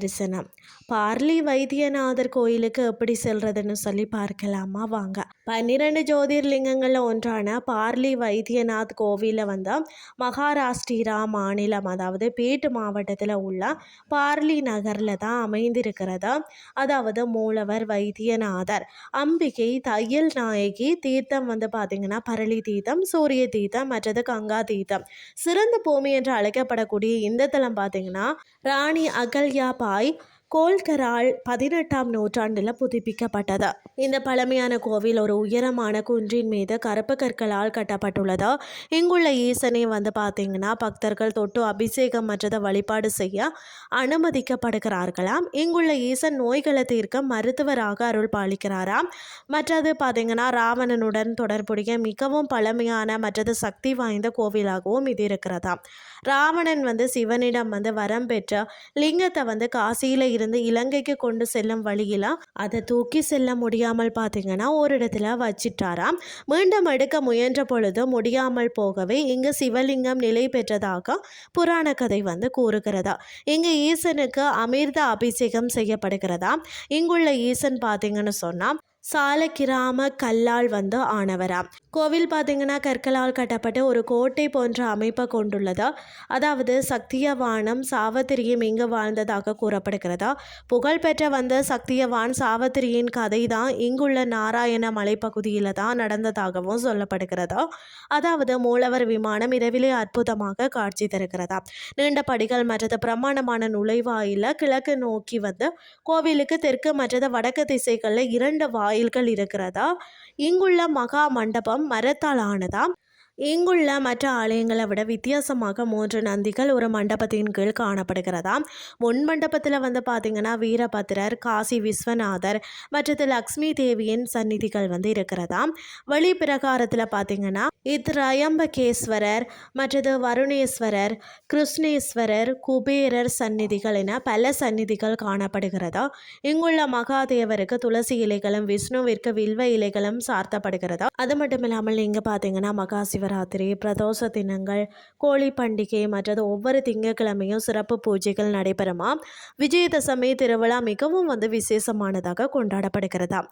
தரிசனம். பார்லி வைத்தியநாதர் கோயிலுக்கு எப்படி செல்றதுன்னு சொல்லி பார்க்கலாமா வாங்க. 12 ஜோதிர்லிங்கங்களில் ஒன்றான பார்லி வைத்தியநாத் கோவிலில் மகாராஷ்டிரா மாநிலம், அதாவது பேட் மாவட்டத்தில் உள்ள பார்லி நகரில் தான் அமைந்திருக்கிறது. அதாவது மூலவர் வைத்தியநாதர், அம்பிகை தையல் நாயகி, தீர்த்தம் பார்த்திங்கன்னா பரளி தீர்த்தம், சூரிய தீர்த்தம், மற்றது கங்கா தீர்த்தம். சிறந்த பூமி என்று அழைக்கப்படக்கூடிய இந்த தலம் பார்த்திங்கன்னா ராணி அகல்யா பாய் கோல்கரால் 18ஆம் நூற்றாண்டில் புதுப்பிக்கப்பட்டது. இந்த பழமையான கோவில் ஒரு உயரமான குன்றின் மீது கருப்பு கற்களால் கட்டப்பட்டுள்ளது. இங்குள்ள ஈசனை பார்த்தீங்கன்னா பக்தர்கள் தொட்டு அபிஷேகம் மற்றதை வழிபாடு செய்ய அனுமதிக்கப்படுகிறார்களாம். இங்குள்ள ஈசன் நோய்களை தீர்க்க மருத்துவராக அருள் பாலிக்கிறாராம். மற்றது பார்த்தீங்கன்னா ராவணனுடன் தொடர்புடைய மிகவும் பழமையான மற்றது சக்தி வாய்ந்த கோவிலாகவும் இது இருக்கிறதாம். ராவணன் சிவனிடம் வரம் பெற்ற லிங்கத்தை காசியில இருந்து இலங்கைக்கு கொண்டு செல்லும் வழியில அதை தூக்கி செல்ல முடியாமல் பார்த்தீங்கன்னா ஒரு இடத்துல வச்சிட்டாராம். மீண்டும் எடுக்க முயன்ற பொழுது முடியாமல் போகவே இங்கு சிவலிங்கம் நிலை பெற்றதாக புராண கதை கூறுகிறதா. இங்கு ஈசனுக்கு அமிர்த அபிஷேகம் செய்யப்படுகிறதா. இங்குள்ள ஈசன் பார்த்தீங்கன்னு சொன்னா சாலக்கிராம கல்லால் ஆனவராம். கோவில் பார்த்தீங்கன்னா கற்களால் கட்டப்பட்டு ஒரு கோட்டை போன்ற அமைப்பை கொண்டுள்ளதா. அதாவது சக்தியவானும் சாவத்திரியும் இங்கு வாழ்ந்ததாக கூறப்படுகிறதா. புகழ்பெற்ற சக்தியவான் சாவத்திரியின் கதை தான் இங்குள்ள நாராயண மலைப்பகுதியில் தான் நடந்ததாகவும் சொல்லப்படுகிறதா. அதாவது மூலவர் விமானம் இரவிலே அற்புதமாக காட்சி தருகிறதா. நீண்ட படிகள் மற்றது பிரமாண்டமான நுழைவாயில கிழக்கு நோக்கி கோவிலுக்கு தெற்கு மற்றது வடக்கு திசைகளில் 2 வாயில்கள் இருக்கிறதா. இங்குள்ள மகா மண்டபம் மரத்தால் ஆனதாம். இங்குள்ள மற்ற ஆலயங்களை விட வித்தியாசமாக 3 நந்திகள் ஒரு மண்டபத்தின் கீழ் காணப்படுகிறதாம். முன் மண்டபத்தில் பார்த்தீங்கன்னா வீரபத்ரர், காசி விஸ்வநாதர் மற்றது லக்ஷ்மி தேவியின் சந்நிதிகள் இருக்கிறதாம். வெளி பிரகாரத்தில் பார்த்தீங்கன்னா இத்ரயம்பகேஸ்வரர் மற்றது வருணேஸ்வரர், கிருஷ்ணேஸ்வரர், குபேரர் சந்நிதிகள் என பல சந்நிதிகள் காணப்படுகிறதா. இங்குள்ள மகாதேவருக்கு துளசி இலைகளும் விஷ்ணுவிற்கு வில்வ இலைகளும் சார்த்தப்படுகிறதா. அது மட்டும் இல்லாமல் இங்கே பார்த்தீங்கன்னா மகா சிவராத்திரி, பிரதோஷ தினங்கள், கோழி பண்டிகை மற்றது ஒவ்வொரு திங்கட்கிழமையும் சிறப்பு பூஜைகள் நடைபெறுமாம். விஜயதசமி திருவிழா மிகவும் விசேஷமானதாக கொண்டாடப்படுகிறதாம்.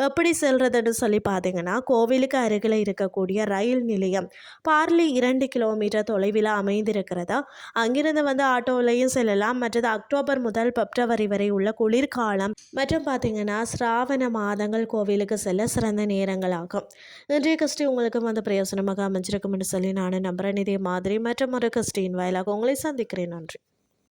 எப்படி செல்றதுன்னு சொல்லி பார்த்தீங்கன்னா கோவிலுக்கு அருகில் இருக்கக்கூடிய ரயில் நிலையம் பார்லி 2 கிலோமீட்டர் தொலைவில் அமைந்திருக்கிறதா. அங்கிருந்து ஆட்டோவிலையும் செல்லலாம். மற்றது அக்டோபர் முதல் பிப்ரவரி வரை உள்ள குளிர்காலம் மற்றும் பார்த்தீங்கன்னா சிராவண மாதங்கள் கோவிலுக்கு செல்ல சிறந்த நேரங்களாகும். இன்றைய கஸ்டி உங்களுக்கு பிரயோசனமாக அமைஞ்சிருக்கும் என்று சொல்லி நான் நம்புகிறேன். இதே மாதிரி மற்றும் ஒரு கஸ்டியின் வாயிலாக உங்களை சந்திக்கிறேன். நன்றி.